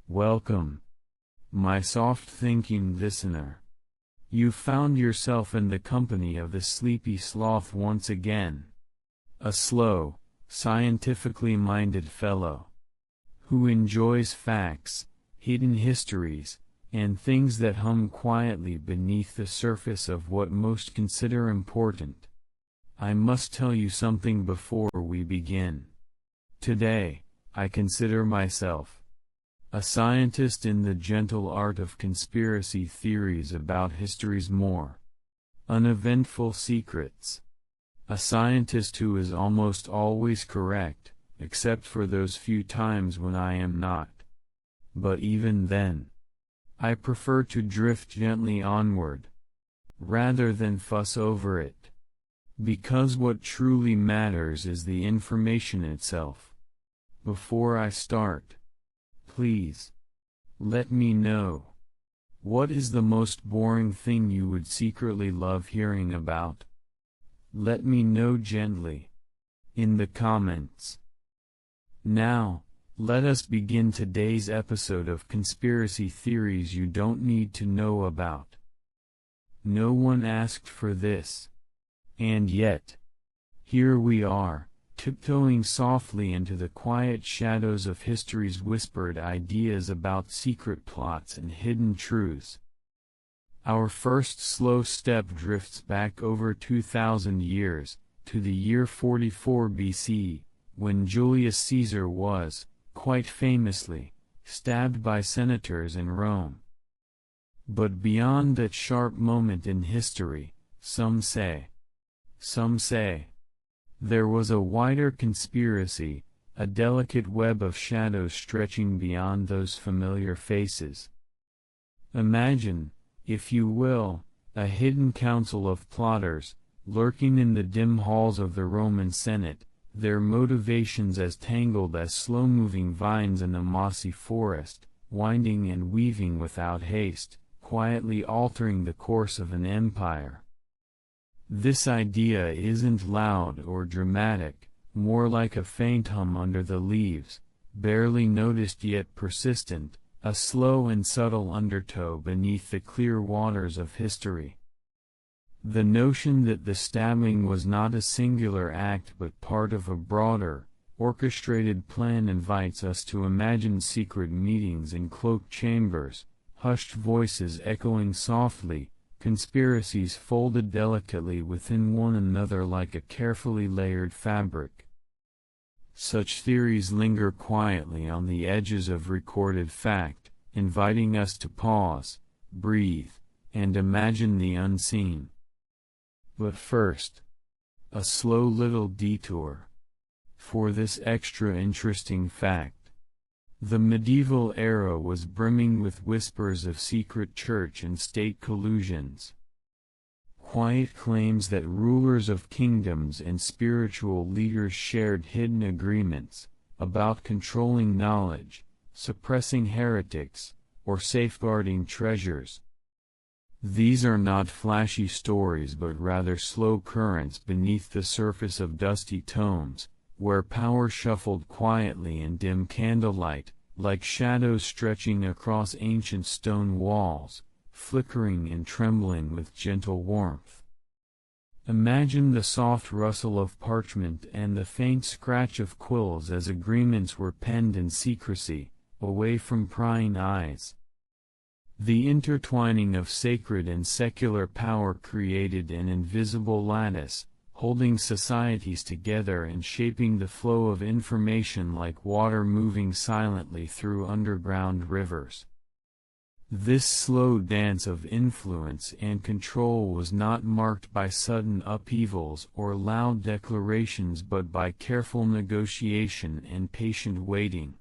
Welcome, my soft-thinking listener. You've found yourself in the company of the sleepy sloth once again. A slow, scientifically minded fellow, who enjoys facts, hidden histories, and things that hum quietly beneath the surface of what most consider important. I must tell you something before we begin. Today, I consider myself a scientist in the gentle art of conspiracy theories about history's more uneventful secrets. A scientist who is almost always correct, except for those few times when I am not. But even then, I prefer to drift gently onward, rather than fuss over it. Because what truly matters is the information itself. Before I start, please, let me know. What is the most boring thing you would secretly love hearing about? Let me know gently, in the comments. Now, let us begin today's episode of Conspiracy Theories You Don't Need to Know About. No one asked for this. And yet, here we are, tiptoeing softly into the quiet shadows of history's whispered ideas about secret plots and hidden truths. Our first slow step drifts back over 2,000 years, to the year 44 BC, when Julius Caesar was, quite famously, stabbed by senators in Rome. But beyond that sharp moment in history, some say, there was a wider conspiracy, a delicate web of shadows stretching beyond those familiar faces. Imagine, if you will, a hidden council of plotters, lurking in the dim halls of the Roman Senate, their motivations as tangled as slow-moving vines in a mossy forest, winding and weaving without haste, quietly altering the course of an empire. This idea isn't loud or dramatic, more like a faint hum under the leaves, barely noticed yet persistent, a slow and subtle undertow beneath the clear waters of history. The notion that the stabbing was not a singular act but part of a broader, orchestrated plan invites us to imagine secret meetings in cloaked chambers, hushed voices echoing softly, conspiracies folded delicately within one another like a carefully layered fabric. Such theories linger quietly on the edges of recorded fact, inviting us to pause, breathe, and imagine the unseen. But first, a slow little detour. For this extra interesting fact. The medieval era was brimming with whispers of secret church and state collusions. Quiet claims that rulers of kingdoms and spiritual leaders shared hidden agreements, about controlling knowledge, suppressing heretics, or safeguarding treasures. These are not flashy stories but rather slow currents beneath the surface of dusty tomes, where power shuffled quietly in dim candlelight, like shadows stretching across ancient stone walls, flickering and trembling with gentle warmth. Imagine the soft rustle of parchment and the faint scratch of quills as agreements were penned in secrecy, away from prying eyes. The intertwining of sacred and secular power created an invisible lattice, holding societies together and shaping the flow of information like water moving silently through underground rivers. This slow dance of influence and control was not marked by sudden upheavals or loud declarations but by careful negotiation and patient waiting.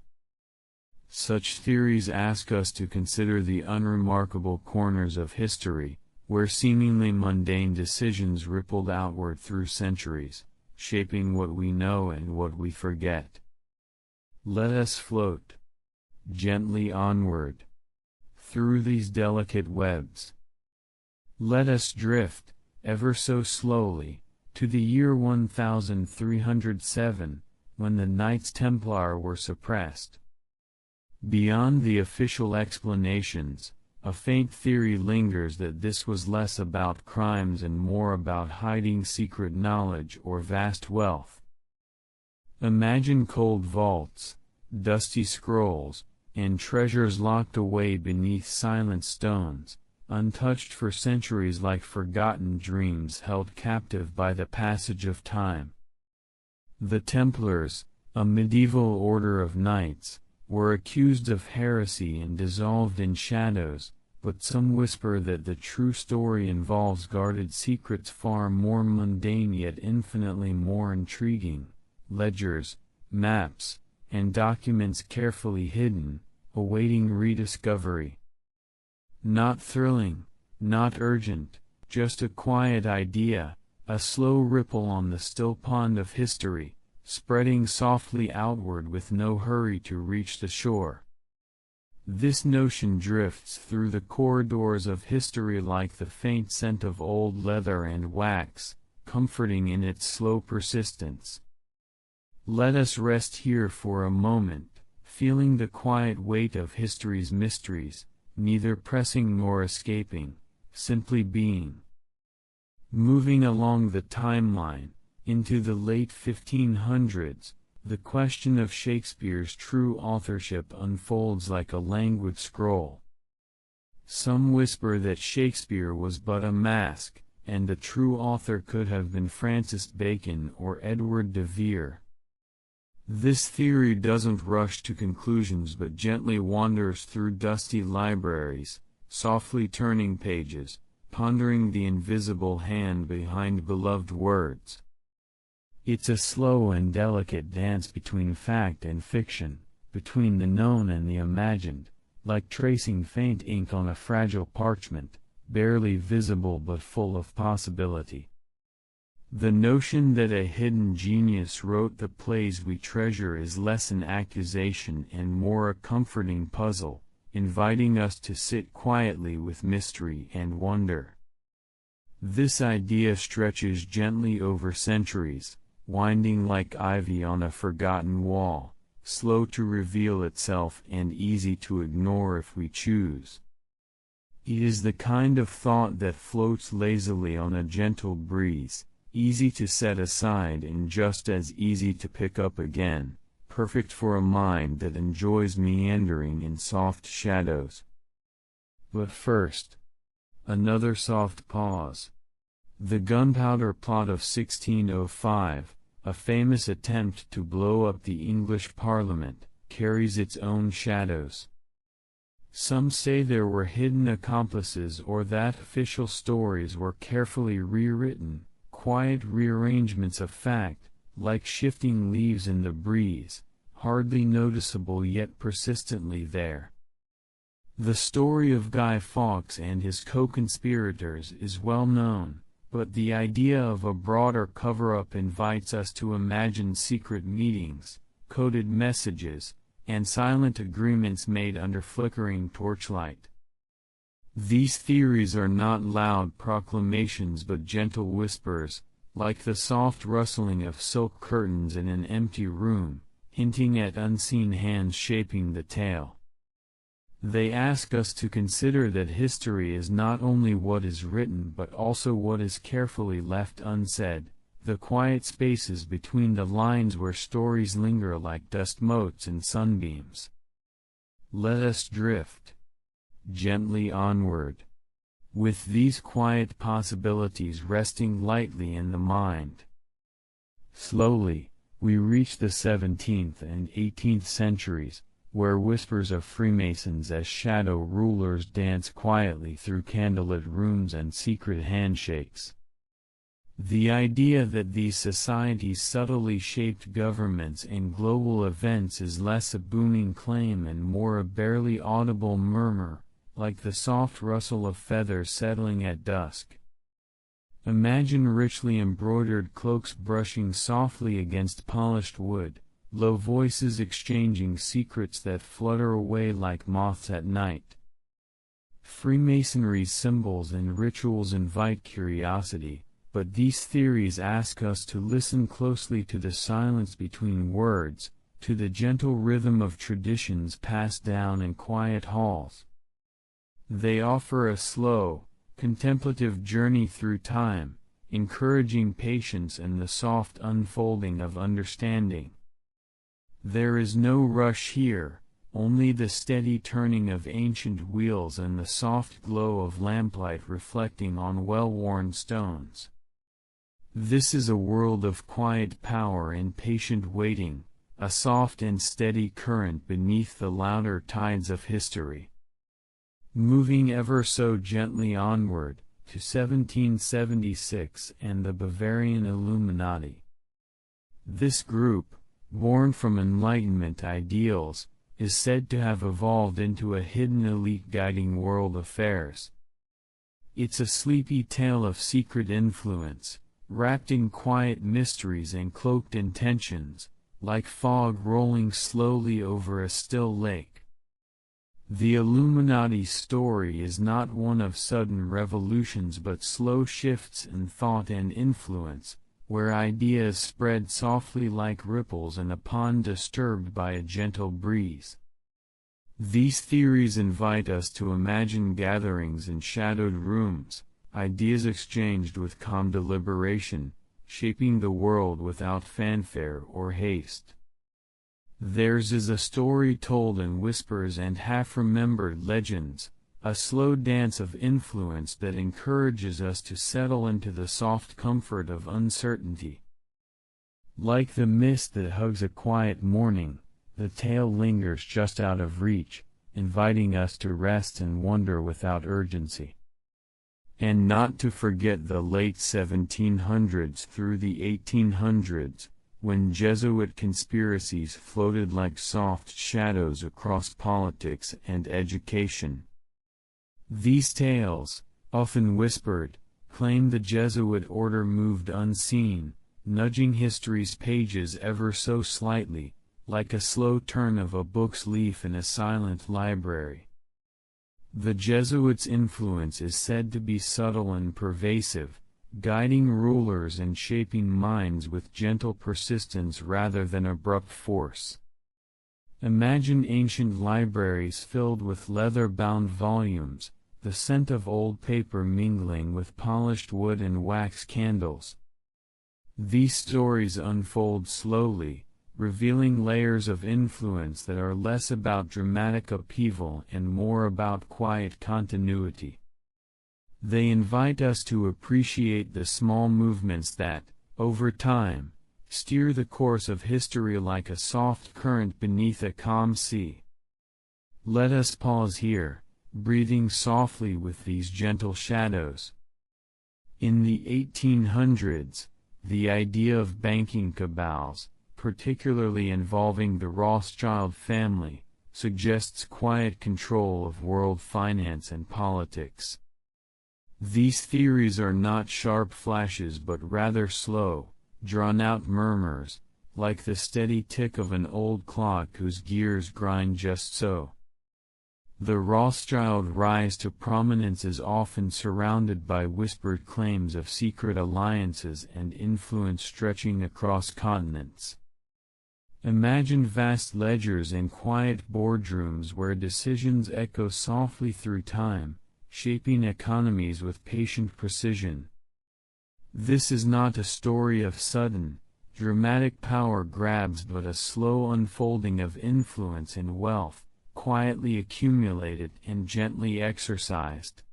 Such theories ask us to consider the unremarkable corners of history, where seemingly mundane decisions rippled outward through centuries, shaping what we know and what we forget. Let us float gently onward through these delicate webs. Let us drift, ever so slowly, to the year 1307, when the Knights Templar were suppressed. Beyond the official explanations, a faint theory lingers that this was less about crimes and more about hiding secret knowledge or vast wealth. Imagine cold vaults, dusty scrolls, and treasures locked away beneath silent stones, untouched for centuries like forgotten dreams held captive by the passage of time. The Templars, a medieval order of knights, were accused of heresy and dissolved in shadows, but some whisper that the true story involves guarded secrets far more mundane yet infinitely more intriguing, ledgers, maps, and documents carefully hidden, awaiting rediscovery. Not thrilling, not urgent, just a quiet idea, a slow ripple on the still pond of history, spreading softly outward with no hurry to reach the shore. This notion drifts through the corridors of history like the faint scent of old leather and wax, comforting in its slow persistence. Let us rest here for a moment, feeling the quiet weight of history's mysteries, neither pressing nor escaping, simply being. Moving along the timeline, into the late 1500s, the question of Shakespeare's true authorship unfolds like a languid scroll. Some whisper that Shakespeare was but a mask, and the true author could have been Francis Bacon or Edward de Vere. This theory doesn't rush to conclusions but gently wanders through dusty libraries, softly turning pages, pondering the invisible hand behind beloved words. It's a slow and delicate dance between fact and fiction, between the known and the imagined, like tracing faint ink on a fragile parchment, barely visible but full of possibility. The notion that a hidden genius wrote the plays we treasure is less an accusation and more a comforting puzzle, inviting us to sit quietly with mystery and wonder. This idea stretches gently over centuries, winding like ivy on a forgotten wall, slow to reveal itself and easy to ignore if we choose. It is the kind of thought that floats lazily on a gentle breeze, easy to set aside and just as easy to pick up again, perfect for a mind that enjoys meandering in soft shadows. But first, another soft pause. The Gunpowder Plot of 1605, a famous attempt to blow up the English Parliament, carries its own shadows. Some say there were hidden accomplices or that official stories were carefully rewritten, quiet rearrangements of fact, like shifting leaves in the breeze, hardly noticeable yet persistently there. The story of Guy Fawkes and his co-conspirators is well known, but the idea of a broader cover-up invites us to imagine secret meetings, coded messages, and silent agreements made under flickering torchlight. These theories are not loud proclamations but gentle whispers, like the soft rustling of silk curtains in an empty room, hinting at unseen hands shaping the tale. They ask us to consider that history is not only what is written but also what is carefully left unsaid, the quiet spaces between the lines where stories linger like dust motes in sunbeams. Let us drift gently onward, with these quiet possibilities resting lightly in the mind. Slowly, we reach the 17th and 18th centuries, where whispers of Freemasons as shadow rulers dance quietly through candlelit rooms and secret handshakes. The idea that these societies subtly shaped governments and global events is less a booming claim and more a barely audible murmur, like the soft rustle of feathers settling at dusk. Imagine richly embroidered cloaks brushing softly against polished wood, low voices exchanging secrets that flutter away like moths at night. Freemasonry's symbols and rituals invite curiosity, but these theories ask us to listen closely to the silence between words, to the gentle rhythm of traditions passed down in quiet halls. They offer a slow, contemplative journey through time, encouraging patience and the soft unfolding of understanding. There is no rush here, only the steady turning of ancient wheels and the soft glow of lamplight reflecting on well-worn stones. This is a world of quiet power and patient waiting, a soft and steady current beneath the louder tides of history. Moving ever so gently onward, to 1776 and the Bavarian Illuminati. This group, born from Enlightenment ideals, is said to have evolved into a hidden elite guiding world affairs. It's a sleepy tale of secret influence, wrapped in quiet mysteries and cloaked intentions, like fog rolling slowly over a still lake. The Illuminati story is not one of sudden revolutions but slow shifts in thought and influence, where ideas spread softly like ripples in a pond disturbed by a gentle breeze. These theories invite us to imagine gatherings in shadowed rooms, ideas exchanged with calm deliberation, shaping the world without fanfare or haste. Theirs is a story told in whispers and half-remembered legends, a slow dance of influence that encourages us to settle into the soft comfort of uncertainty. Like the mist that hugs a quiet morning, the tale lingers just out of reach, inviting us to rest and wonder without urgency. And not to forget the late 1700s through the 1800s, when Jesuit conspiracies floated like soft shadows across politics and education. These tales, often whispered, claim the Jesuit order moved unseen, nudging history's pages ever so slightly, like a slow turn of a book's leaf in a silent library. The Jesuits' influence is said to be subtle and pervasive, guiding rulers and shaping minds with gentle persistence rather than abrupt force. Imagine ancient libraries filled with leather-bound volumes, the scent of old paper mingling with polished wood and wax candles. These stories unfold slowly, revealing layers of influence that are less about dramatic upheaval and more about quiet continuity. They invite us to appreciate the small movements that, over time, steer the course of history like a soft current beneath a calm sea. Let us pause here, breathing softly with these gentle shadows. In the 1800s, the idea of banking cabals, particularly involving the Rothschild family, suggests quiet control of world finance and politics. These theories are not sharp flashes but rather slow, drawn-out murmurs, like the steady tick of an old clock whose gears grind just so. The Rothschild rise to prominence is often surrounded by whispered claims of secret alliances and influence stretching across continents. Imagine vast ledgers and quiet boardrooms where decisions echo softly through time, shaping economies with patient precision. This is not a story of sudden, dramatic power grabs but a slow unfolding of influence and wealth, quietly accumulated and gently exercised.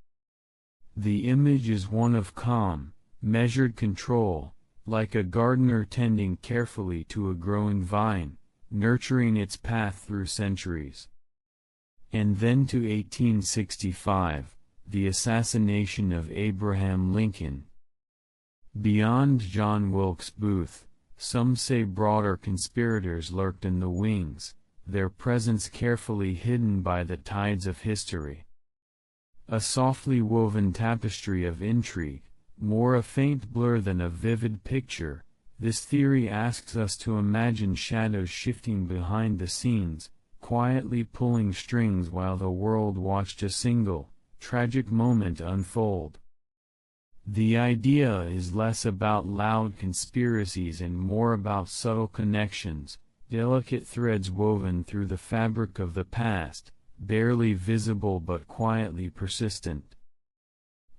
The image is one of calm, measured control, like a gardener tending carefully to a growing vine, nurturing its path through centuries. And then to 1865, the assassination of Abraham Lincoln. Beyond John Wilkes Booth, some say broader conspirators lurked in the wings, their presence carefully hidden by the tides of history. A softly woven tapestry of intrigue, more a faint blur than a vivid picture, this theory asks us to imagine shadows shifting behind the scenes, quietly pulling strings while the world watched a single, tragic moment unfold. The idea is less about loud conspiracies and more about subtle connections, delicate threads woven through the fabric of the past, barely visible but quietly persistent.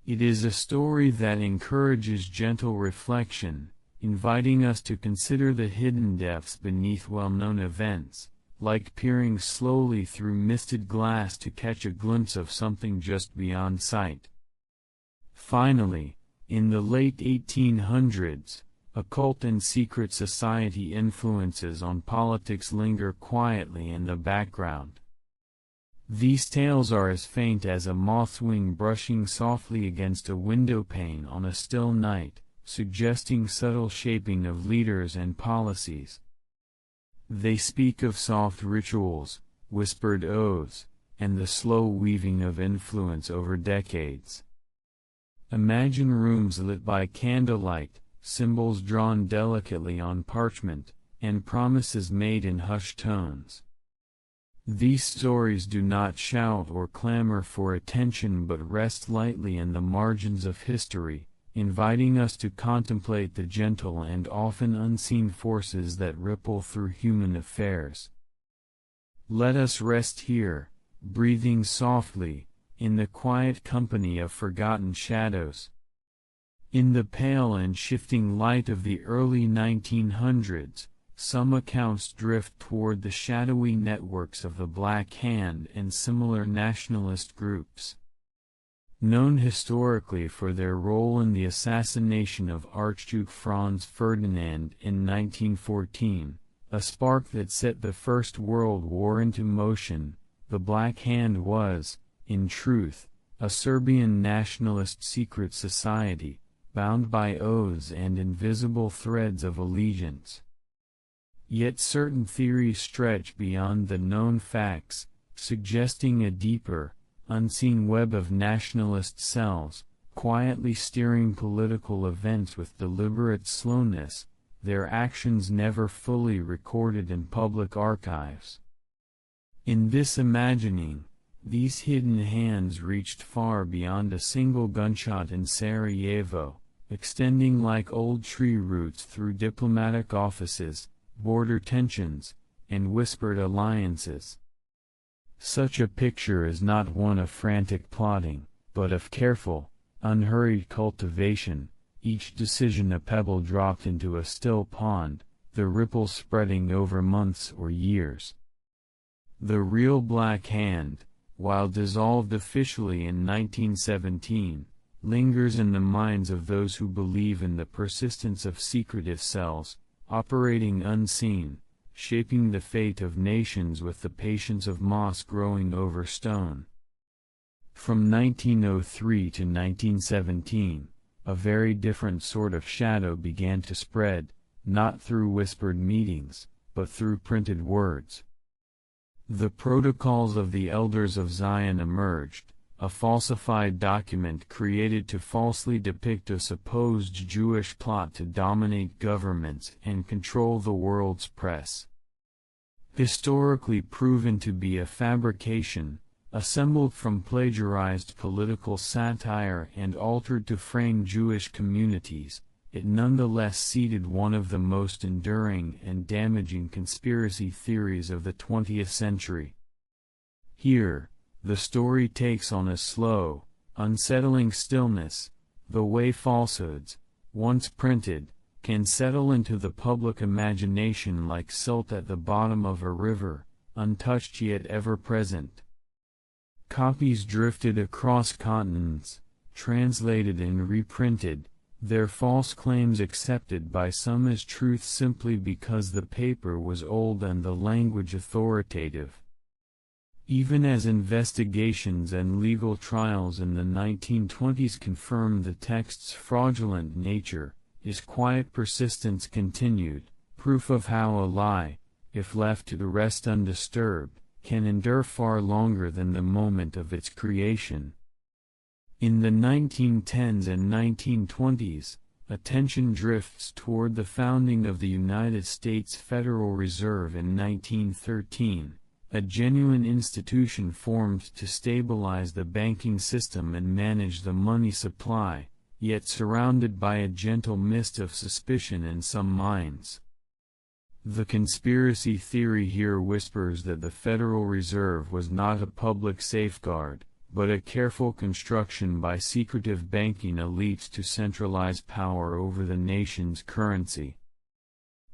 It is a story that encourages gentle reflection, inviting us to consider the hidden depths beneath well-known events, like peering slowly through misted glass to catch a glimpse of something just beyond sight. Finally, in the late 1800s, occult and secret society influences on politics linger quietly in the background. These tales are as faint as a moth's wing brushing softly against a windowpane on a still night, suggesting subtle shaping of leaders and policies. They speak of soft rituals, whispered oaths, and the slow weaving of influence over decades. Imagine rooms lit by candlelight, symbols drawn delicately on parchment, and promises made in hushed tones. These stories do not shout or clamor for attention but rest lightly in the margins of history, inviting us to contemplate the gentle and often unseen forces that ripple through human affairs. Let us rest here, breathing softly, in the quiet company of forgotten shadows. In the pale and shifting light of the early 1900s, some accounts drift toward the shadowy networks of the Black Hand and similar nationalist groups. Known historically for their role in the assassination of Archduke Franz Ferdinand in 1914, a spark that set the First World War into motion, the Black Hand was, in truth, a Serbian nationalist secret society, bound by oaths and invisible threads of allegiance. Yet certain theories stretch beyond the known facts, suggesting a deeper, unseen web of nationalist cells, quietly steering political events with deliberate slowness, their actions never fully recorded in public archives. In this imagining, these hidden hands reached far beyond a single gunshot in Sarajevo, extending like old tree roots through diplomatic offices, border tensions, and whispered alliances. Such a picture is not one of frantic plotting, but of careful, unhurried cultivation, each decision a pebble dropped into a still pond, the ripples spreading over months or years. The real Black Hand, while dissolved officially in 1917, lingers in the minds of those who believe in the persistence of secretive cells, operating unseen, shaping the fate of nations with the patience of moss growing over stone. From 1903 to 1917, a very different sort of shadow began to spread, not through whispered meetings, but through printed words. The Protocols of the Elders of Zion emerged, a falsified document created to falsely depict a supposed Jewish plot to dominate governments and control the world's press. Historically proven to be a fabrication, assembled from plagiarized political satire and altered to frame Jewish communities, it nonetheless seeded one of the most enduring and damaging conspiracy theories of the 20th century. Here, the story takes on a slow, unsettling stillness, the way falsehoods, once printed, can settle into the public imagination like silt at the bottom of a river, untouched yet ever present. Copies drifted across continents, translated and reprinted, their false claims accepted by some as truth simply because the paper was old and the language authoritative. Even as investigations and legal trials in the 1920s confirmed the text's fraudulent nature, its quiet persistence continued, proof of how a lie, if left to rest undisturbed, can endure far longer than the moment of its creation. In the 1910s and 1920s, attention drifts toward the founding of the United States Federal Reserve in 1913, a genuine institution formed to stabilize the banking system and manage the money supply, yet surrounded by a gentle mist of suspicion in some minds. The conspiracy theory here whispers that the Federal Reserve was not a public safeguard, but a careful construction by secretive banking elites to centralize power over the nation's currency.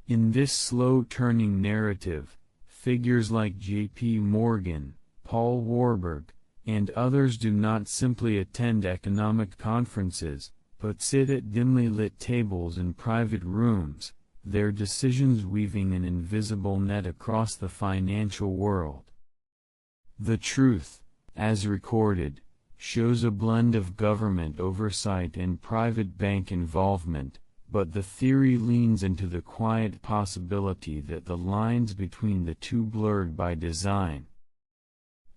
In this slow-turning narrative, figures like J.P. Morgan, Paul Warburg, and others do not simply attend economic conferences, but sit at dimly lit tables in private rooms, their decisions weaving an invisible net across the financial world. The truth, as recorded, shows a blend of government oversight and private bank involvement, but the theory leans into the quiet possibility that the lines between the two blurred by design.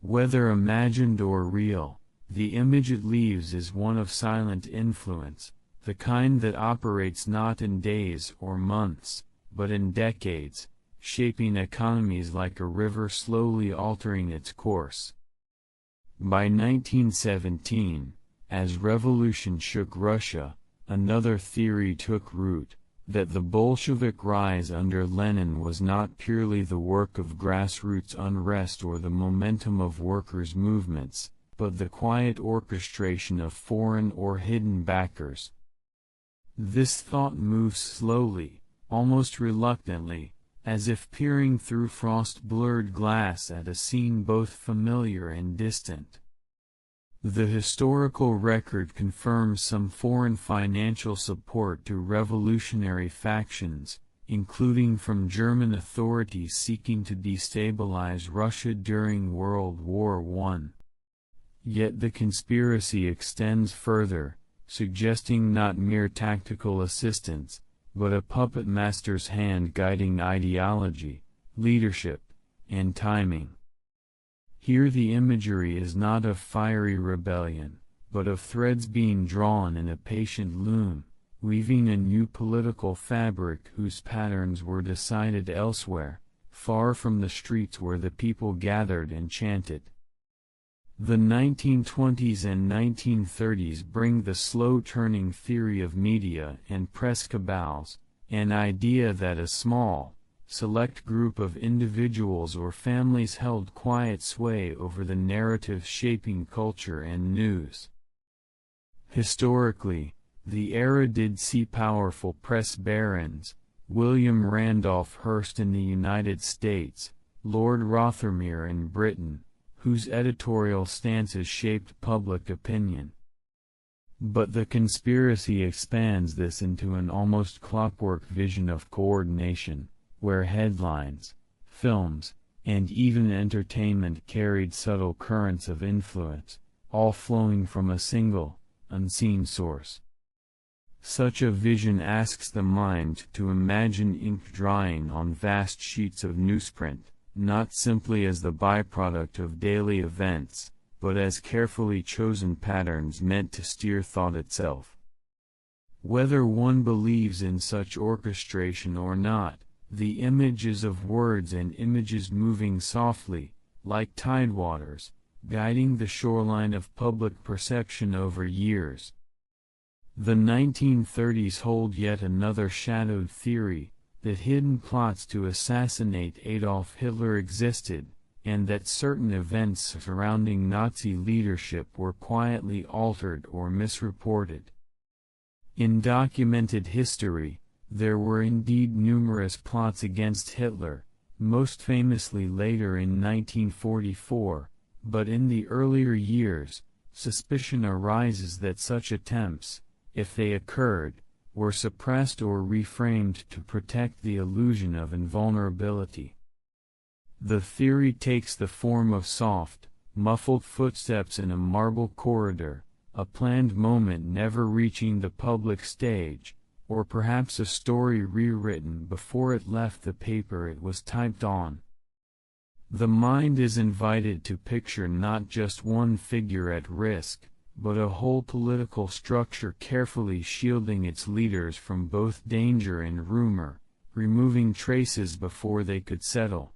Whether imagined or real, the image it leaves is one of silent influence, the kind that operates not in days or months, but in decades, shaping economies like a river slowly altering its course. By 1917, as revolution shook Russia, another theory took root, that the Bolshevik rise under Lenin was not purely the work of grassroots unrest or the momentum of workers' movements, but the quiet orchestration of foreign or hidden backers. This thought moves slowly, almost reluctantly, as if peering through frost-blurred glass at a scene both familiar and distant. The historical record confirms some foreign financial support to revolutionary factions, including from German authorities seeking to destabilize Russia during World War I. Yet the conspiracy extends further, suggesting not mere tactical assistance, but a puppet master's hand guiding ideology, leadership, and timing. Here the imagery is not of fiery rebellion, but of threads being drawn in a patient loom, weaving a new political fabric whose patterns were decided elsewhere, far from the streets where the people gathered and chanted. The 1920s and 1930s bring the slow-turning theory of media and press cabals, an idea that a small, select group of individuals or families held quiet sway over the narrative shaping culture and news. Historically, the era did see powerful press barons, William Randolph Hearst in the United States, Lord Rothermere in Britain, whose editorial stances shaped public opinion. But the conspiracy expands this into an almost clockwork vision of coordination, where headlines, films, and even entertainment carried subtle currents of influence, all flowing from a single, unseen source. Such a vision asks the mind to imagine ink drying on vast sheets of newsprint, not simply as the byproduct of daily events, but as carefully chosen patterns meant to steer thought itself. Whether one believes in such orchestration or not, the image is of words and images moving softly, like tidewaters, guiding the shoreline of public perception over years. The 1930s hold yet another shadowed theory, that hidden plots to assassinate Adolf Hitler existed, and that certain events surrounding Nazi leadership were quietly altered or misreported. In documented history, there were indeed numerous plots against Hitler, most famously later in 1944, but in the earlier years, suspicion arises that such attempts, if they occurred, were suppressed or reframed to protect the illusion of invulnerability. The theory takes the form of soft, muffled footsteps in a marble corridor, a planned moment never reaching the public stage, or perhaps a story rewritten before it left the paper it was typed on. The mind is invited to picture not just one figure at risk, but a whole political structure carefully shielding its leaders from both danger and rumor, removing traces before they could settle.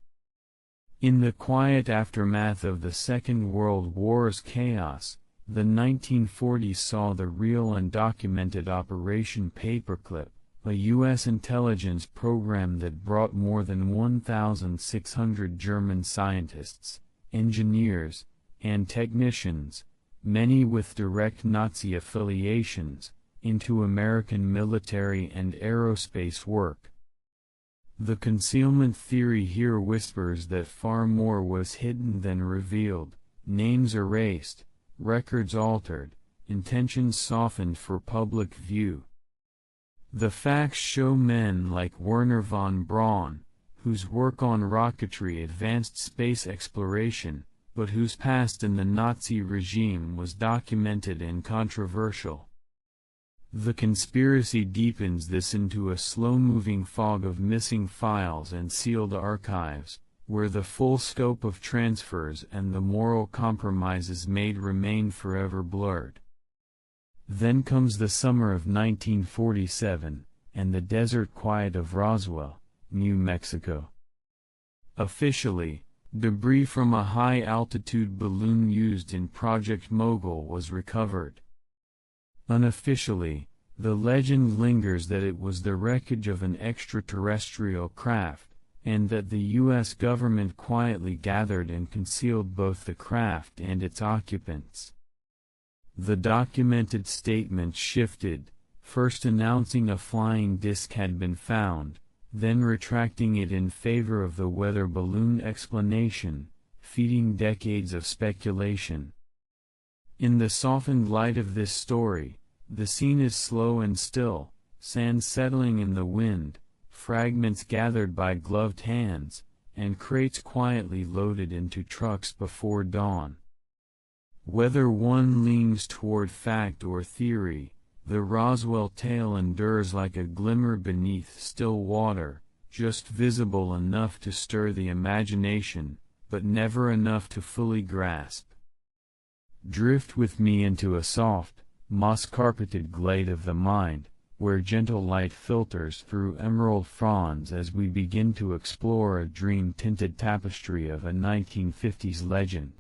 In the quiet aftermath of the Second World War's chaos, the 1940s saw the real undocumented Operation Paperclip, a U.S. intelligence program that brought more than 1,600 German scientists, engineers, and technicians, many with direct Nazi affiliations, into American military and aerospace work. The concealment theory here whispers that far more was hidden than revealed, names erased, records altered, intentions softened for public view. The facts show men like Wernher von Braun, whose work on rocketry advanced space exploration, but whose past in the Nazi regime was documented and controversial. The conspiracy deepens this into a slow-moving fog of missing files and sealed archives, where the full scope of transfers and the moral compromises made remain forever blurred. Then comes the summer of 1947, and the desert quiet of Roswell, New Mexico. Officially, debris from a high-altitude balloon used in Project Mogul was recovered. Unofficially, the legend lingers that it was the wreckage of an extraterrestrial craft, and that the U.S. government quietly gathered and concealed both the craft and its occupants. The documented statements shifted, first announcing a flying disc had been found, then retracting it in favor of the weather balloon explanation, feeding decades of speculation. In the softened light of this story, the scene is slow and still, sand settling in the wind, fragments gathered by gloved hands, and crates quietly loaded into trucks before dawn. Whether one leans toward fact or theory, the Roswell tale endures like a glimmer beneath still water, just visible enough to stir the imagination, but never enough to fully grasp. Drift with me into a soft, moss-carpeted glade of the mind, where gentle light filters through emerald fronds as we begin to explore a dream-tinted tapestry of a 1950s legend.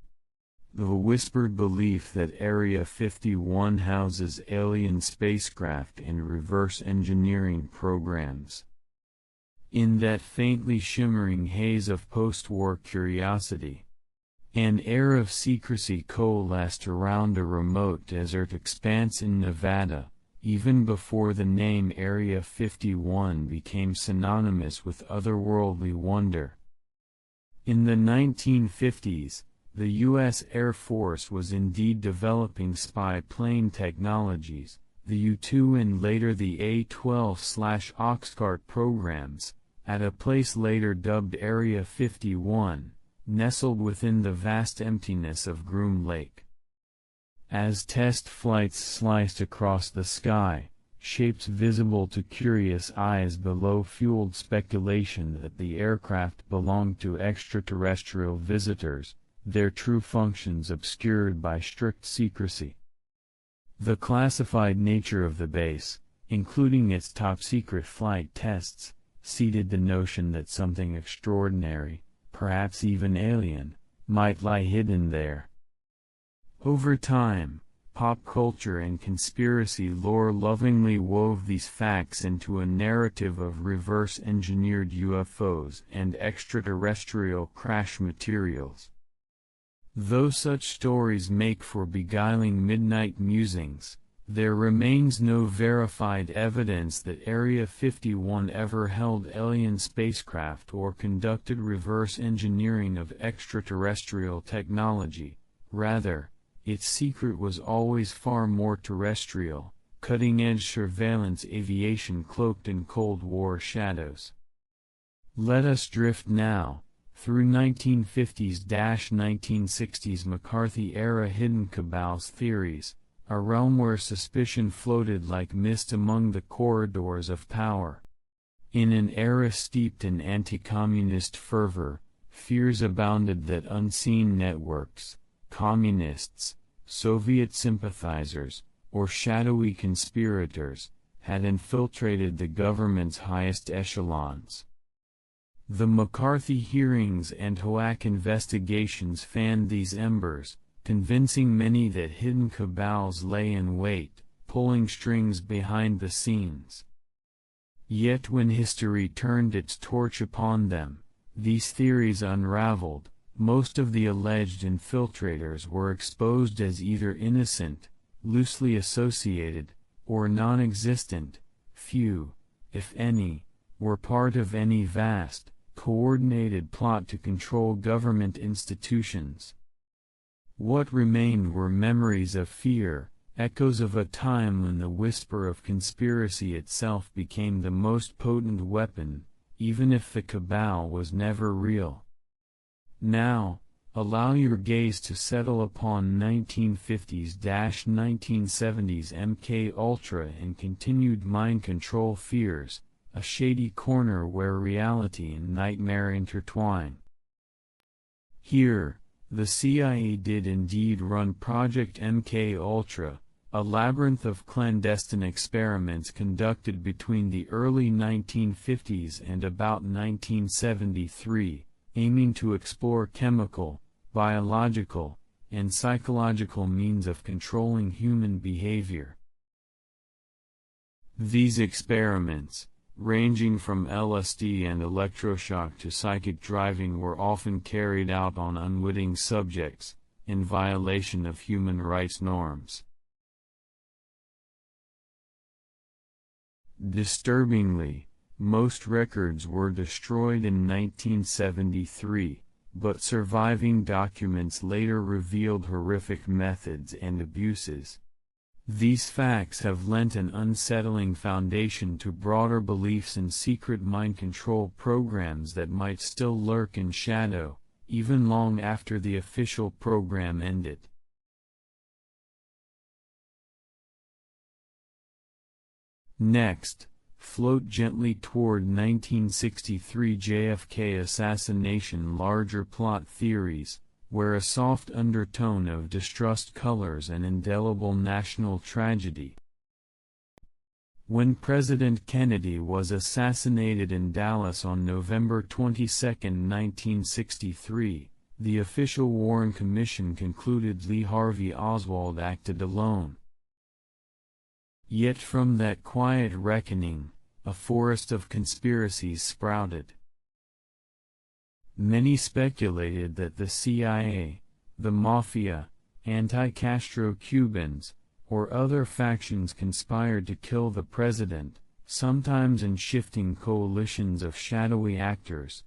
The whispered belief that Area 51 houses alien spacecraft and reverse engineering programs. In that faintly shimmering haze of post-war curiosity, an air of secrecy coalesced around a remote desert expanse in Nevada, even before the name Area 51 became synonymous with otherworldly wonder. In the 1950s, the U.S. Air Force was indeed developing spy plane technologies, the U-2 and later the A-12/Oxcart programs, at a place later dubbed Area 51, nestled within the vast emptiness of Groom Lake. As test flights sliced across the sky, shapes visible to curious eyes below fueled speculation that the aircraft belonged to extraterrestrial visitors, their true functions obscured by strict secrecy. The classified nature of the base, including its top-secret flight tests, seeded the notion that something extraordinary, perhaps even alien, might lie hidden there. Over time, pop culture and conspiracy lore lovingly wove these facts into a narrative of reverse-engineered UFOs and extraterrestrial crash materials. Though such stories make for beguiling midnight musings, there remains no verified evidence that Area 51 ever held alien spacecraft or conducted reverse engineering of extraterrestrial technology. Rather, its secret was always far more terrestrial, cutting-edge surveillance aviation cloaked in Cold War shadows. Let us drift now, through 1950s-1960s McCarthy-era hidden cabals theories, a realm where suspicion floated like mist among the corridors of power. In an era steeped in anti-communist fervor, fears abounded that unseen networks, communists, Soviet sympathizers, or shadowy conspirators, had infiltrated the government's highest echelons. The McCarthy hearings and HOAC investigations fanned these embers, convincing many that hidden cabals lay in wait, pulling strings behind the scenes. Yet when history turned its torch upon them, these theories unraveled. Most of the alleged infiltrators were exposed as either innocent, loosely associated, or non-existent. Few, if any, were part of any vast, coordinated plot to control government institutions. What remained were memories of fear, echoes of a time when the whisper of conspiracy itself became the most potent weapon, even if the cabal was never real. Now, allow your gaze to settle upon 1950s-1970s MK Ultra and continued mind control fears, a shady corner where reality and nightmare intertwine. Here, the CIA did indeed run Project MK Ultra, a labyrinth of clandestine experiments conducted between the early 1950s and about 1973, aiming to explore chemical, biological, and psychological means of controlling human behavior. These experiments, ranging from LSD and electroshock to psychic driving, were often carried out on unwitting subjects, in violation of human rights norms. Disturbingly, most records were destroyed in 1973, but surviving documents later revealed horrific methods and abuses. These facts have lent an unsettling foundation to broader beliefs in secret mind control programs that might still lurk in shadow, even long after the official program ended. Next, float gently toward 1963 JFK assassination larger plot theories, where a soft undertone of distrust colors an indelible national tragedy. When President Kennedy was assassinated in Dallas on November 22, 1963, the official Warren Commission concluded Lee Harvey Oswald acted alone. Yet from that quiet reckoning, a forest of conspiracies sprouted. Many speculated that the CIA, the Mafia, anti-Castro Cubans, or other factions conspired to kill the president, sometimes in shifting coalitions of shadowy actors.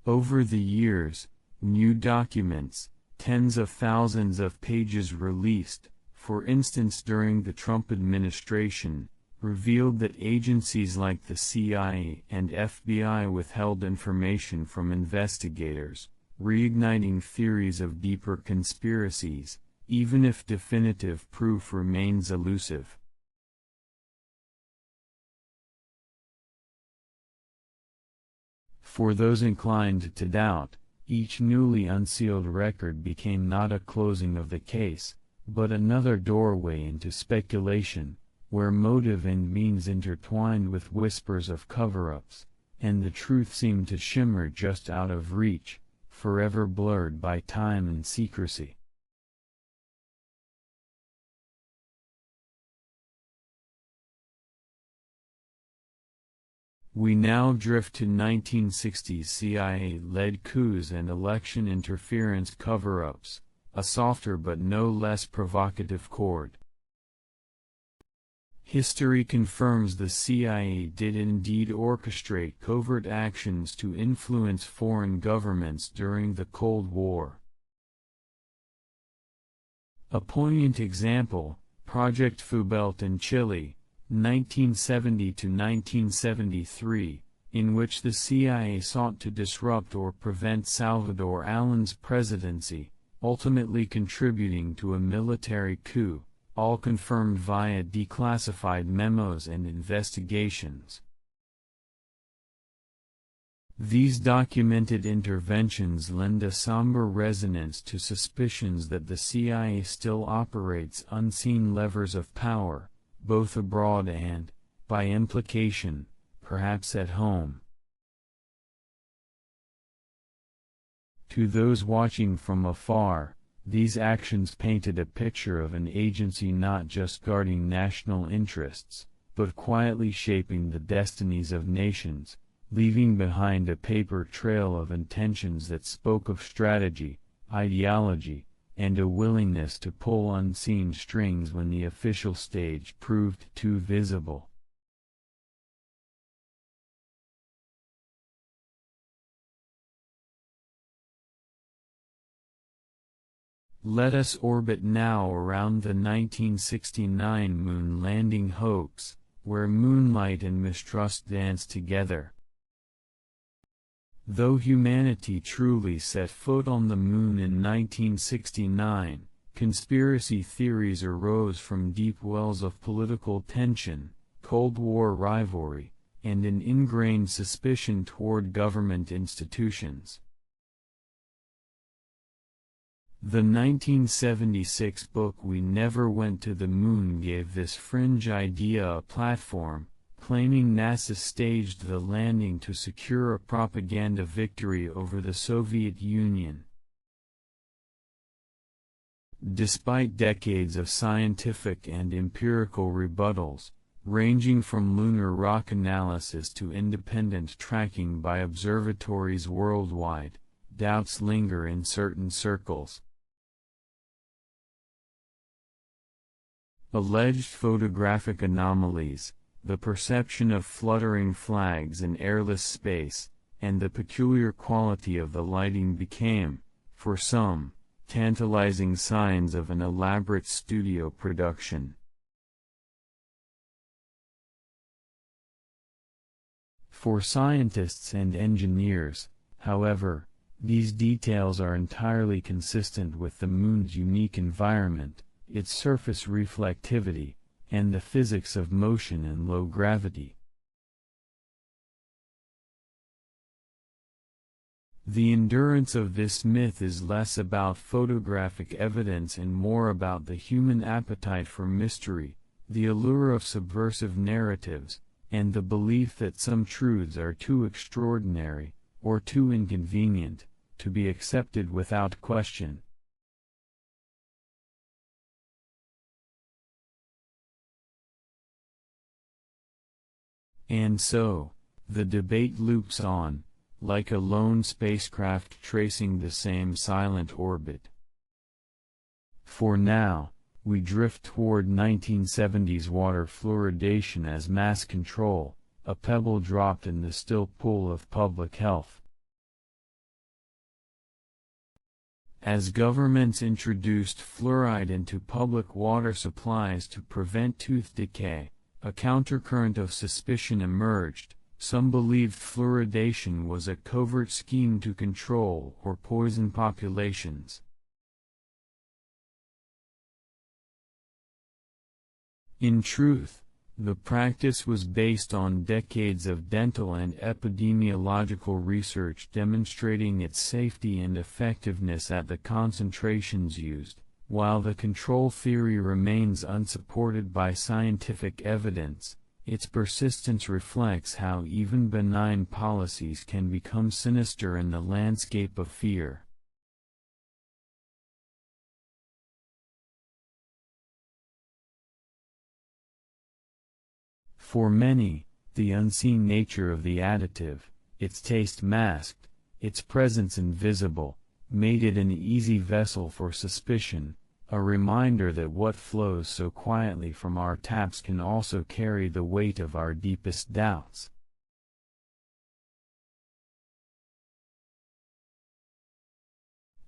Over the years, new documents, tens of thousands of pages released, for instance during the Trump administration, revealed that agencies like the CIA and FBI withheld information from investigators, reigniting theories of deeper conspiracies, even if definitive proof remains elusive. For those inclined to doubt, each newly unsealed record became not a closing of the case, but another doorway into speculation, where motive and means intertwined with whispers of cover-ups, and the truth seemed to shimmer just out of reach, forever blurred by time and secrecy. We now drift to 1960s CIA-led coups and election interference cover-ups, a softer but no less provocative chord. History confirms the CIA did indeed orchestrate covert actions to influence foreign governments during the Cold War. A poignant example, Project Fubelt in Chile, 1970 to 1973, in which the CIA sought to disrupt or prevent Salvador Allen's presidency, ultimately contributing to a military coup, all confirmed via declassified memos and investigations. These documented interventions lend a somber resonance to suspicions that the CIA still operates unseen levers of power, both abroad and, by implication, perhaps at home. To those watching from afar, these actions painted a picture of an agency not just guarding national interests, but quietly shaping the destinies of nations, leaving behind a paper trail of intentions that spoke of strategy, ideology, and a willingness to pull unseen strings when the official stage proved too visible. Let us orbit now around the 1969 moon landing hoax, where moonlight and mistrust dance together. Though humanity truly set foot on the moon in 1969, conspiracy theories arose from deep wells of political tension, Cold War rivalry, and an ingrained suspicion toward government institutions. The 1976 book We Never Went to the Moon gave this fringe idea a platform, claiming NASA staged the landing to secure a propaganda victory over the Soviet Union. Despite decades of scientific and empirical rebuttals, ranging from lunar rock analysis to independent tracking by observatories worldwide, doubts linger in certain circles. Alleged photographic anomalies, the perception of fluttering flags in airless space, and the peculiar quality of the lighting became, for some, tantalizing signs of an elaborate studio production. For scientists and engineers, however, these details are entirely consistent with the moon's unique environment, its surface reflectivity, and the physics of motion and low gravity. The endurance of this myth is less about photographic evidence and more about the human appetite for mystery, the allure of subversive narratives, and the belief that some truths are too extraordinary, or too inconvenient, to be accepted without question. And so, the debate loops on, like a lone spacecraft tracing the same silent orbit. For now, we drift toward 1970s water fluoridation as mass control, a pebble dropped in the still pool of public health. As governments introduced fluoride into public water supplies to prevent tooth decay, a countercurrent of suspicion emerged. Some believed fluoridation was a covert scheme to control or poison populations. In truth, the practice was based on decades of dental and epidemiological research demonstrating its safety and effectiveness at the concentrations used. While the control theory remains unsupported by scientific evidence, its persistence reflects how even benign policies can become sinister in the landscape of fear. For many, the unseen nature of the additive, its taste masked, its presence invisible, made it an easy vessel for suspicion, a reminder that what flows so quietly from our taps can also carry the weight of our deepest doubts.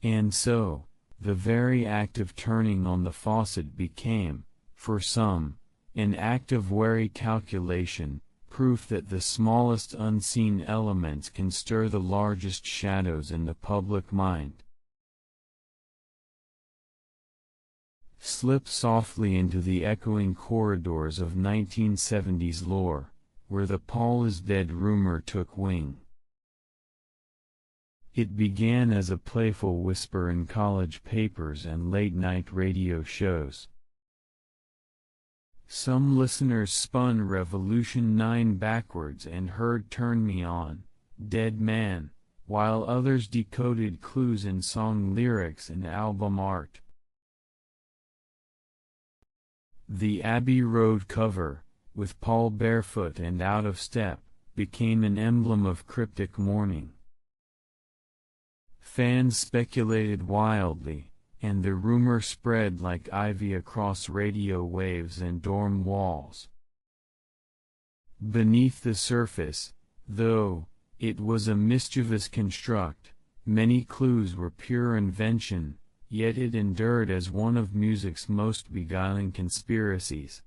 And so, the very act of turning on the faucet became, for some, an act of wary calculation, proof that the smallest unseen elements can stir the largest shadows in the public mind. Slip softly into the echoing corridors of 1970s lore, where the Paul is dead rumor took wing. It began as a playful whisper in college papers and late-night radio shows. Some listeners spun Revolution 9 backwards and heard Turn Me On, Dead Man, while others decoded clues in song lyrics and album art. The Abbey Road cover, with Paul barefoot and out of step, became an emblem of cryptic mourning. Fans speculated wildly, and the rumor spread like ivy across radio waves and dorm walls. Beneath the surface, though it was a mischievous construct, many clues were pure invention, yet it endured as one of music's most beguiling conspiracies.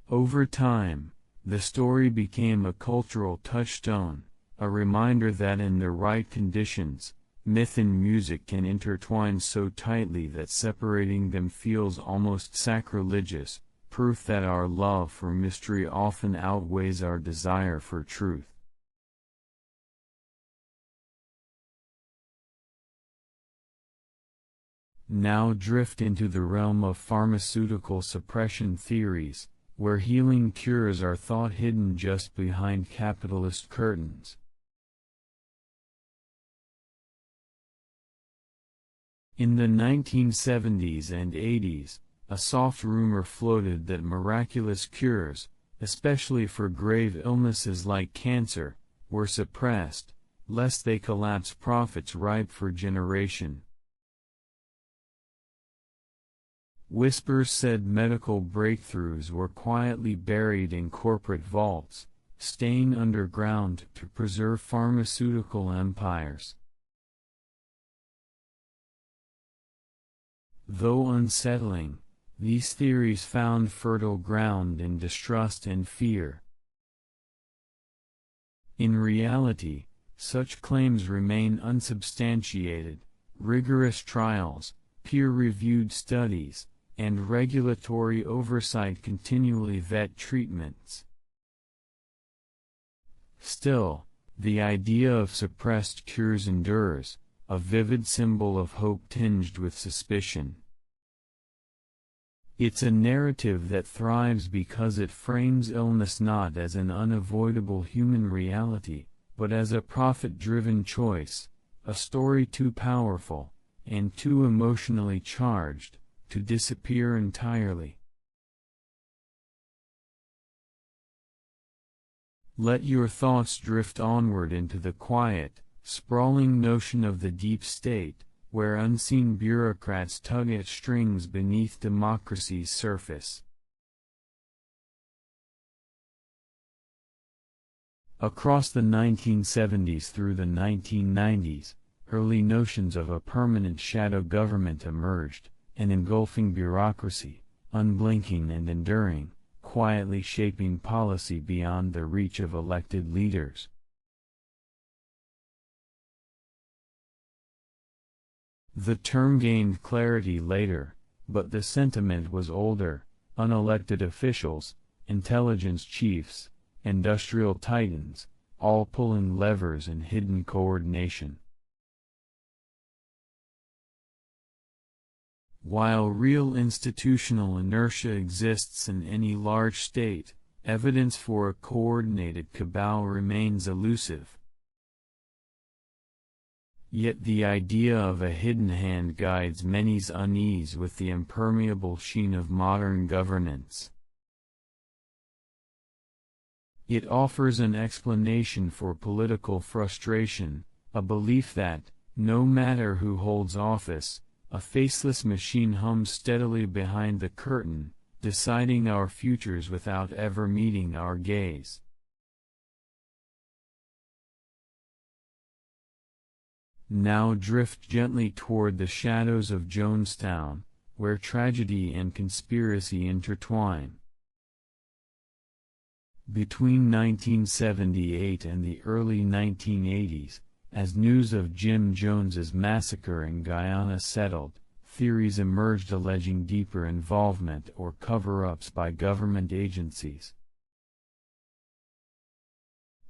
Over time, the story became a cultural touchstone, a reminder that in the right conditions, myth and music can intertwine so tightly that separating them feels almost sacrilegious, proof that our love for mystery often outweighs our desire for truth. Now drift into the realm of pharmaceutical suppression theories, where healing cures are thought hidden just behind capitalist curtains. In the 1970s and 80s, a soft rumor floated that miraculous cures, especially for grave illnesses like cancer, were suppressed, lest they collapse profits ripe for generation. Whispers said medical breakthroughs were quietly buried in corporate vaults, staying underground to preserve pharmaceutical empires. Though unsettling, these theories found fertile ground in distrust and fear. In reality, such claims remain unsubstantiated. Rigorous trials, peer-reviewed studies, and regulatory oversight continually vet treatments. Still, the idea of suppressed cures endures, a vivid symbol of hope tinged with suspicion. It's a narrative that thrives because it frames illness not as an unavoidable human reality, but as a profit-driven choice, a story too powerful, and too emotionally charged, to disappear entirely. Let your thoughts drift onward into the quiet, sprawling notion of the deep state, where unseen bureaucrats tug at strings beneath democracy's surface. Across the 1970s through the 1990s, early notions of a permanent shadow government emerged, an engulfing bureaucracy, unblinking and enduring, quietly shaping policy beyond the reach of elected leaders. The term gained clarity later, but the sentiment was older: unelected officials, intelligence chiefs, industrial titans, all pulling levers in hidden coordination. While real institutional inertia exists in any large state, evidence for a coordinated cabal remains elusive. Yet the idea of a hidden hand guides many's unease with the impermeable sheen of modern governance. It offers an explanation for political frustration, a belief that, no matter who holds office, a faceless machine hums steadily behind the curtain, deciding our futures without ever meeting our gaze. Now drift gently toward the shadows of Jonestown, where tragedy and conspiracy intertwine. Between 1978 and the early 1980s, as news of Jim Jones's massacre in Guyana settled, theories emerged alleging deeper involvement or cover-ups by government agencies.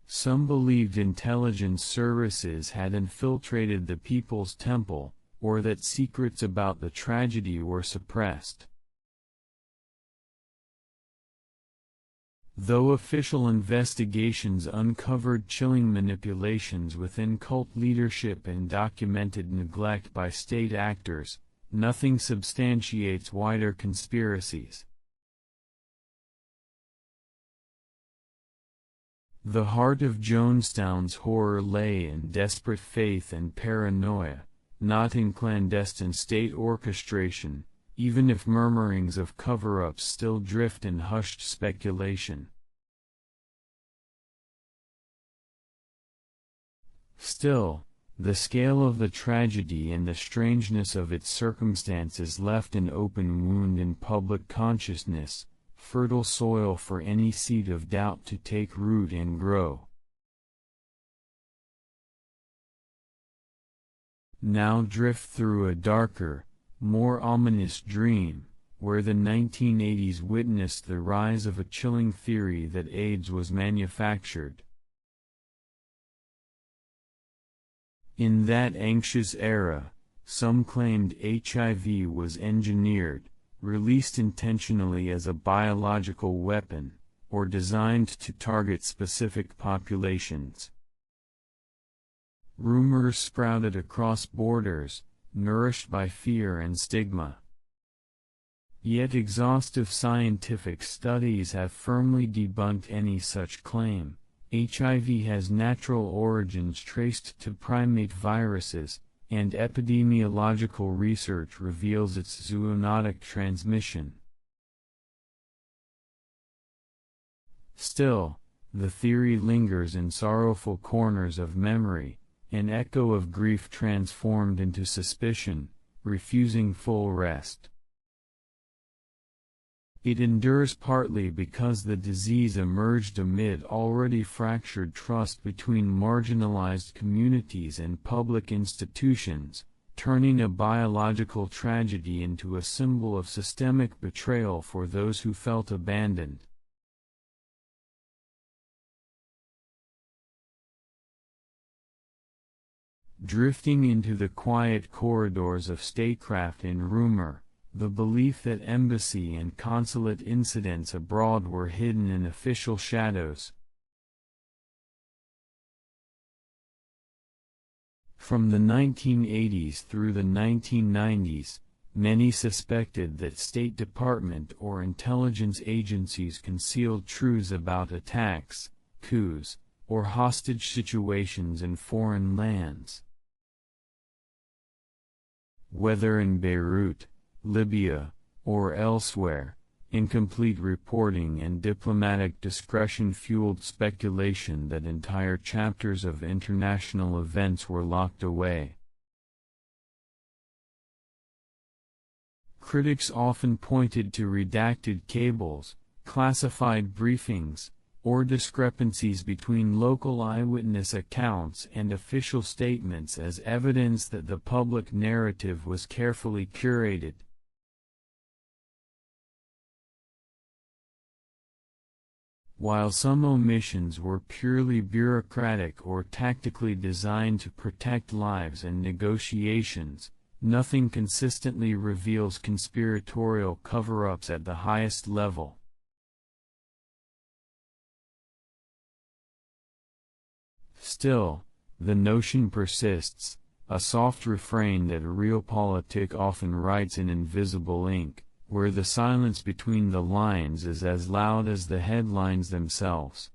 Some believed intelligence services had infiltrated the People's Temple, or that secrets about the tragedy were suppressed. Though official investigations uncovered chilling manipulations within cult leadership and documented neglect by state actors, nothing substantiates wider conspiracies. The heart of Jonestown's horror lay in desperate faith and paranoia, not in clandestine state orchestration, even if murmurings of cover-ups still drift in hushed speculation. Still, the scale of the tragedy and the strangeness of its circumstances left an open wound in public consciousness, fertile soil for any seed of doubt to take root and grow. Now drift through a darker, more ominous dream, where the 1980s witnessed the rise of a chilling theory that AIDS was manufactured. In that anxious era, some claimed HIV was engineered, released intentionally as a biological weapon, or designed to target specific populations. Rumors sprouted across borders, nourished by fear and stigma. Yet exhaustive scientific studies have firmly debunked any such claim. HIV has natural origins traced to primate viruses, and epidemiological research reveals its zoonotic transmission. Still, the theory lingers in sorrowful corners of memory, an echo of grief transformed into suspicion, refusing full rest. It endures partly because the disease emerged amid already fractured trust between marginalized communities and public institutions, turning a biological tragedy into a symbol of systemic betrayal for those who felt abandoned. Drifting into the quiet corridors of statecraft and rumor, the belief that embassy and consulate incidents abroad were hidden in official shadows. From the 1980s through the 1990s, many suspected that State Department or intelligence agencies concealed truths about attacks, coups, or hostage situations in foreign lands. Whether in Beirut, Libya, or elsewhere, incomplete reporting and diplomatic discretion fueled speculation that entire chapters of international events were locked away. Critics often pointed to redacted cables, classified briefings, or discrepancies between local eyewitness accounts and official statements as evidence that the public narrative was carefully curated. While some omissions were purely bureaucratic or tactically designed to protect lives and negotiations, nothing consistently reveals conspiratorial cover-ups at the highest level. Still, the notion persists, a soft refrain that realpolitik often writes in invisible ink, where the silence between the lines is as loud as the headlines themselves.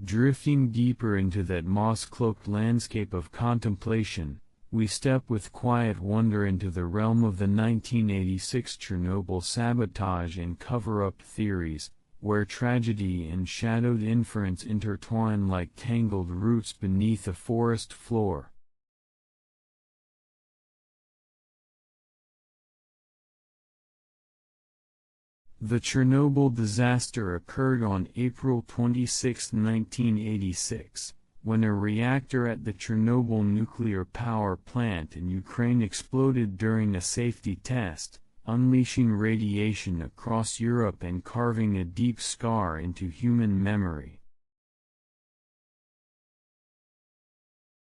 Drifting deeper into that moss-cloaked landscape of contemplation, we step with quiet wonder into the realm of the 1986 Chernobyl sabotage and cover-up theories, where tragedy and shadowed inference intertwine like tangled roots beneath a forest floor. The Chernobyl disaster occurred on April 26, 1986, when a reactor at the Chernobyl nuclear power plant in Ukraine exploded during a safety test, unleashing radiation across Europe and carving a deep scar into human memory.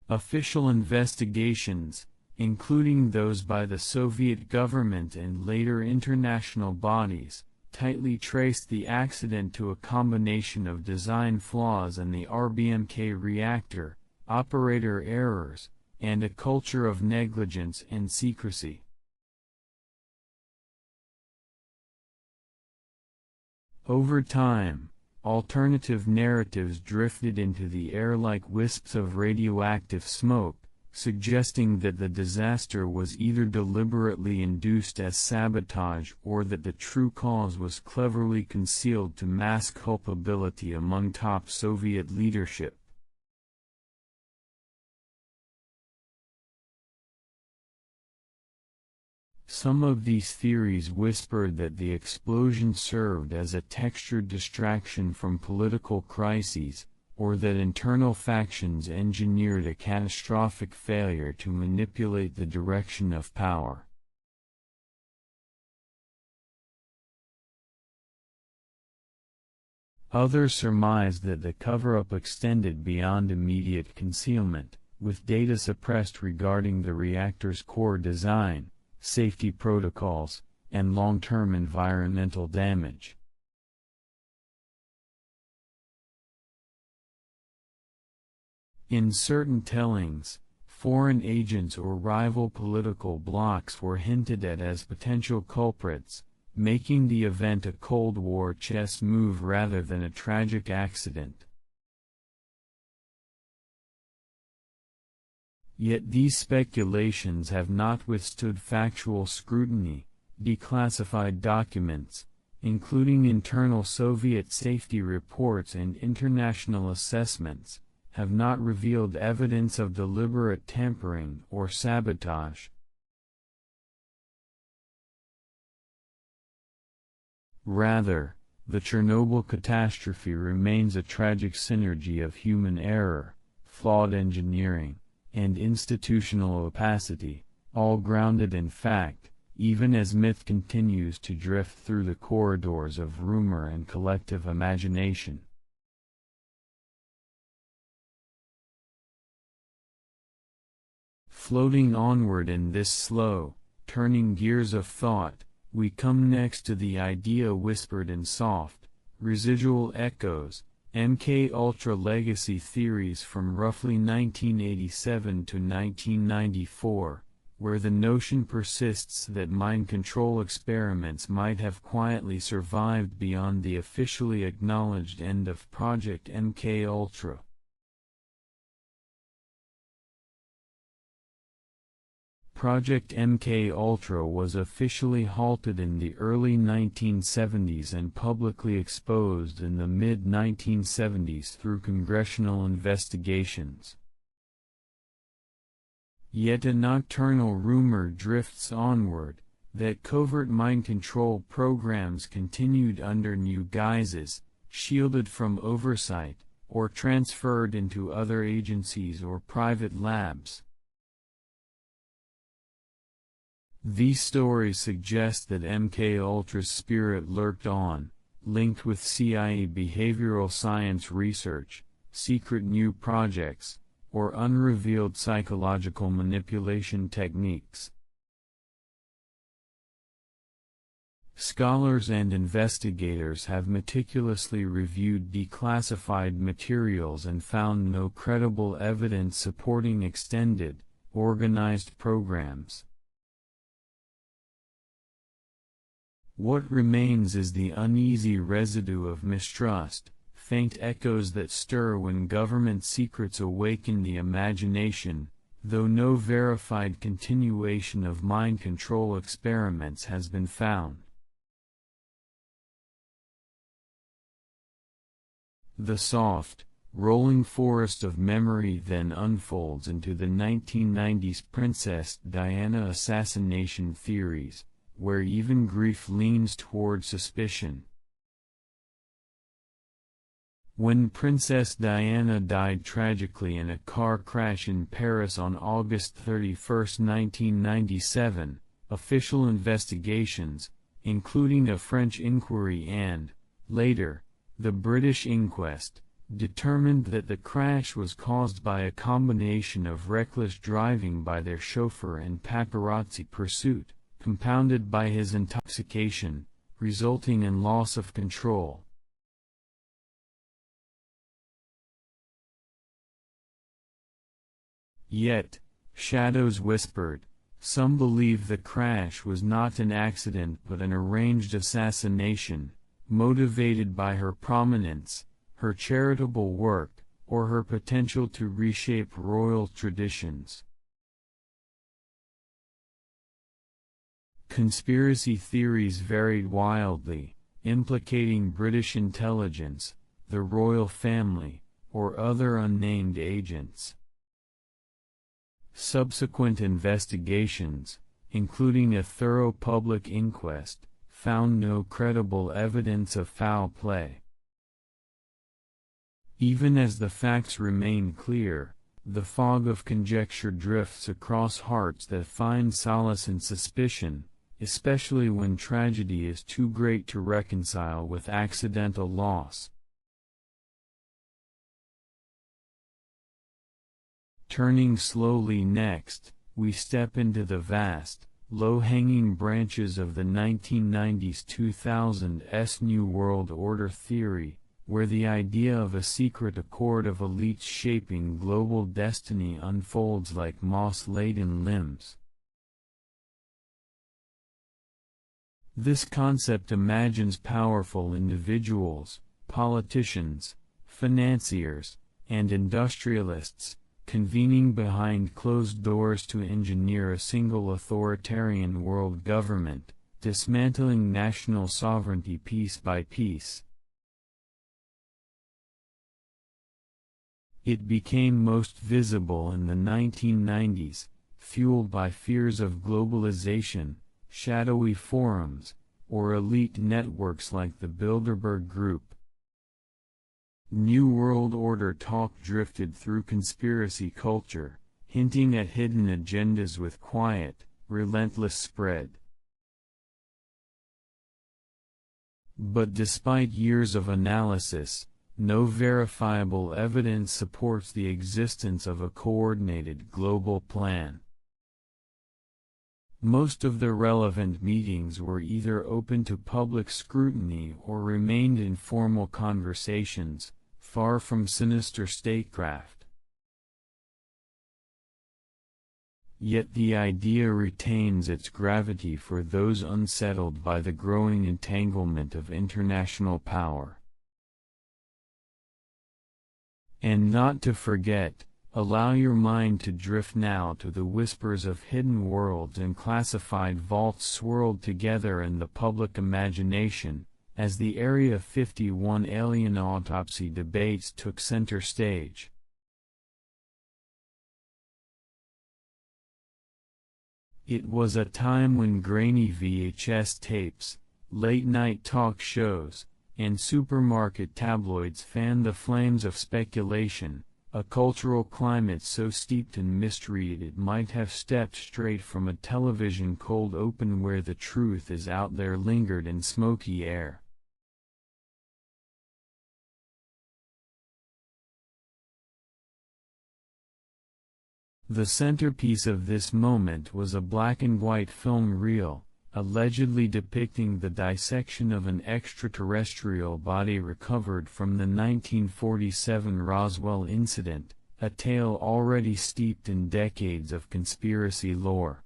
Official investigations, including those by the Soviet government and later international bodies, tightly traced the accident to a combination of design flaws in the RBMK reactor, operator errors, and a culture of negligence and secrecy. Over time, alternative narratives drifted into the air like wisps of radioactive smoke, suggesting that the disaster was either deliberately induced as sabotage or that the true cause was cleverly concealed to mask culpability among top Soviet leadership. Some of these theories whispered that the explosion served as a textured distraction from political crises, or that internal factions engineered a catastrophic failure to manipulate the direction of power. Others surmised that the cover-up extended beyond immediate concealment, with data suppressed regarding the reactor's core design, safety protocols, and long-term environmental damage. In certain tellings, foreign agents or rival political blocs were hinted at as potential culprits, making the event a Cold War chess move rather than a tragic accident. Yet these speculations have not withstood factual scrutiny. Declassified documents, including internal Soviet safety reports and international assessments, have not revealed evidence of deliberate tampering or sabotage. Rather, the Chernobyl catastrophe remains a tragic synergy of human error, flawed engineering, and institutional opacity, all grounded in fact, even as myth continues to drift through the corridors of rumor and collective imagination. Floating onward in this slow, turning gears of thought, we come next to the idea whispered in soft, residual echoes, MK-Ultra legacy theories from roughly 1987 to 1994, where the notion persists that mind control experiments might have quietly survived beyond the officially acknowledged end of Project MK-Ultra. Project MK-Ultra was officially halted in the early 1970s and publicly exposed in the mid-1970s through congressional investigations. Yet a nocturnal rumor drifts onward, that covert mind control programs continued under new guises, shielded from oversight, or transferred into other agencies or private labs. These stories suggest that MK-Ultra's spirit lurked on, linked with CIA behavioral science research, secret new projects, or unrevealed psychological manipulation techniques. Scholars and investigators have meticulously reviewed declassified materials and found no credible evidence supporting extended, organized programs. What remains is the uneasy residue of mistrust, faint echoes that stir when government secrets awaken the imagination, though no verified continuation of mind control experiments has been found. The soft, rolling forest of memory then unfolds into the 1990s Princess Diana assassination theories, where even grief leans toward suspicion. When Princess Diana died tragically in a car crash in Paris on August 31, 1997, official investigations, including a French inquiry and, later, the British inquest, determined that the crash was caused by a combination of reckless driving by their chauffeur and paparazzi pursuit, compounded by his intoxication, resulting in loss of control. Yet, shadows whispered, some believe the crash was not an accident but an arranged assassination, motivated by her prominence, her charitable work, or her potential to reshape royal traditions. Conspiracy theories varied wildly, implicating British intelligence, the royal family, or other unnamed agents. Subsequent investigations, including a thorough public inquest, found no credible evidence of foul play. Even as the facts remain clear, the fog of conjecture drifts across hearts that find solace in suspicion, especially when tragedy is too great to reconcile with accidental loss. Turning slowly next, we step into the vast, low-hanging branches of the 1990s-2000s New World Order theory, where the idea of a secret accord of elites shaping global destiny unfolds like moss-laden limbs. This concept imagines powerful individuals, politicians, financiers, and industrialists, convening behind closed doors to engineer a single authoritarian world government, dismantling national sovereignty piece by piece. It became most visible in the 1990s, fueled by fears of globalization, shadowy forums, or elite networks like the Bilderberg Group. New World Order talk drifted through conspiracy culture, hinting at hidden agendas with quiet, relentless spread. But despite years of analysis, no verifiable evidence supports the existence of a coordinated global plan. Most of the relevant meetings were either open to public scrutiny or remained informal conversations, far from sinister statecraft. Yet the idea retains its gravity for those unsettled by the growing entanglement of international power. And not to forget, allow your mind to drift now to the whispers of hidden worlds and classified vaults swirled together in the public imagination, as the Area 51 alien autopsy debates took center stage. It was a time when grainy VHS tapes, late-night talk shows, and supermarket tabloids fanned the flames of speculation, a cultural climate so steeped in mystery it might have stepped straight from a television cold open where the truth is out there lingered in smoky air. The centerpiece of this moment was a black-and-white film reel, allegedly depicting the dissection of an extraterrestrial body recovered from the 1947 Roswell incident, a tale already steeped in decades of conspiracy lore.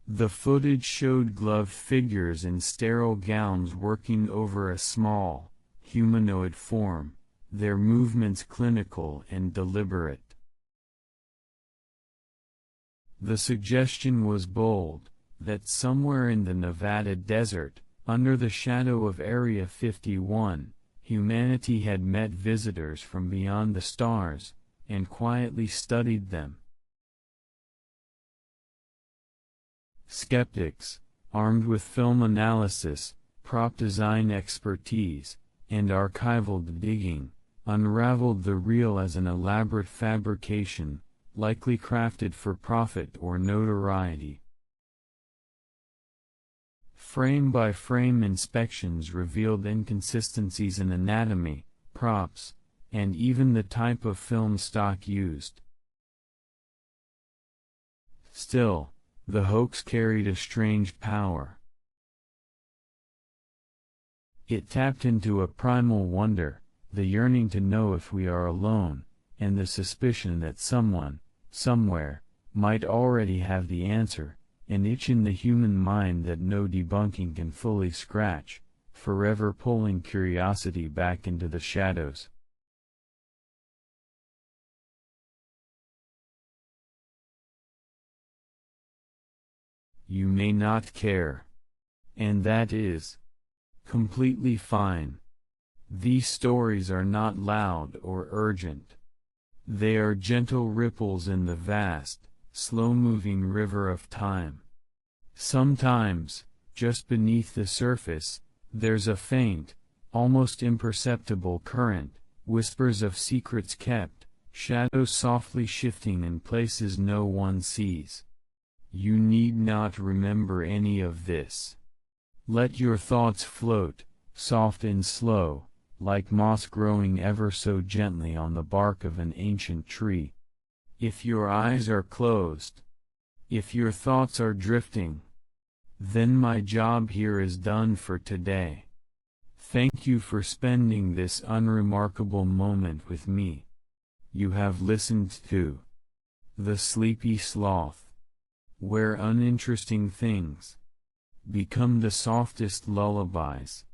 The footage showed gloved figures in sterile gowns working over a small, humanoid form, their movements clinical and deliberate. The suggestion was bold, that somewhere in the Nevada desert, under the shadow of Area 51, humanity had met visitors from beyond the stars, and quietly studied them. Skeptics, armed with film analysis, prop design expertise, and archival digging, unraveled the reel as an elaborate fabrication, likely crafted for profit or notoriety. Frame-by-frame inspections revealed inconsistencies in anatomy, props, and even the type of film stock used. Still, the hoax carried a strange power. It tapped into a primal wonder, the yearning to know if we are alone, and the suspicion that someone, somewhere, might already have the answer, an itch in the human mind that no debunking can fully scratch, forever pulling curiosity back into the shadows. You may not care. And that is completely fine. These stories are not loud or urgent. They are gentle ripples in the vast, slow-moving river of time. Sometimes, just beneath the surface, there's a faint, almost imperceptible current, whispers of secrets kept, shadows softly shifting in places no one sees. You need not remember any of this. Let your thoughts float, soft and slow, like moss growing ever so gently on the bark of an ancient tree. If your eyes are closed, if your thoughts are drifting, then my job here is done for today. Thank you for spending this unremarkable moment with me. You have listened to The Sleepy Sloth, where uninteresting things become the softest lullabies.